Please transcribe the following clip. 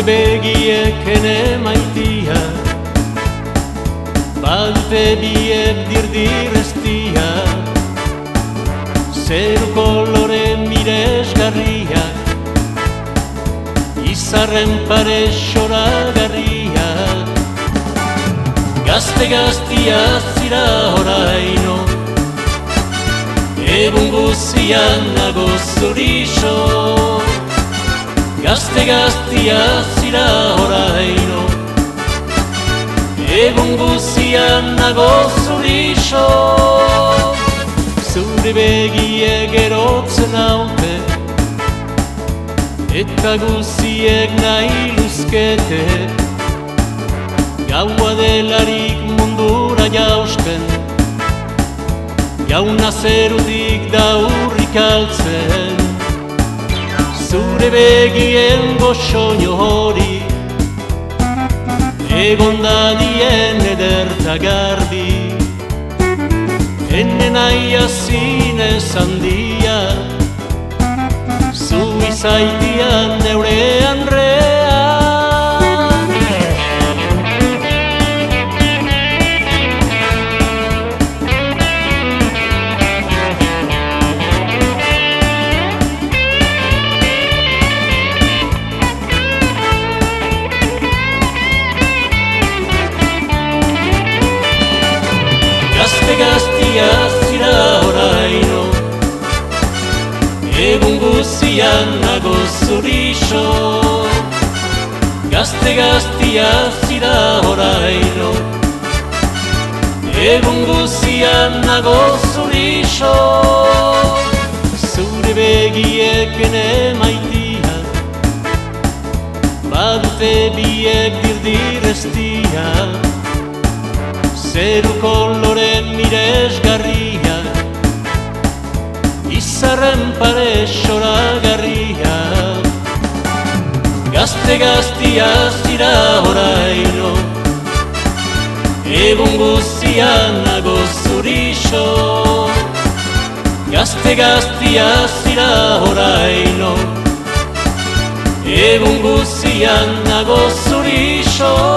begiek ene maitia, badute biek dirdireztia, zeru kolore miresgarriak, izarren pare xoragarriak. Gazte-gaztia zira oraino, egun guzian nago zurixo. Gazte-gaztia zira oraino, egun guzian nago zurixo. Zure begiek erotzen haute, eta guziek nahi luzkete. Gaua delarik mundura jausten, jauna zerutik daurrik altzen. Zure begien goxoño hori, egon dadien ederta garbi. Ene naia zinez handia, zu izaitian neure Andrea. Gazte-gaztia zira oraino, egun guzian nago zurixo. Gazte-gaztia zira oraino, egun guzian nago zurixo. Zure begiek ene maitia, badute biek dirdireztia, zeru kolore miresgarria, izarren pare xoragarria. Gazte-gaztia zira oraino, egun guzian nago zurixo. Gazte-gaztia zira oraino, egun guzian nago zurixo.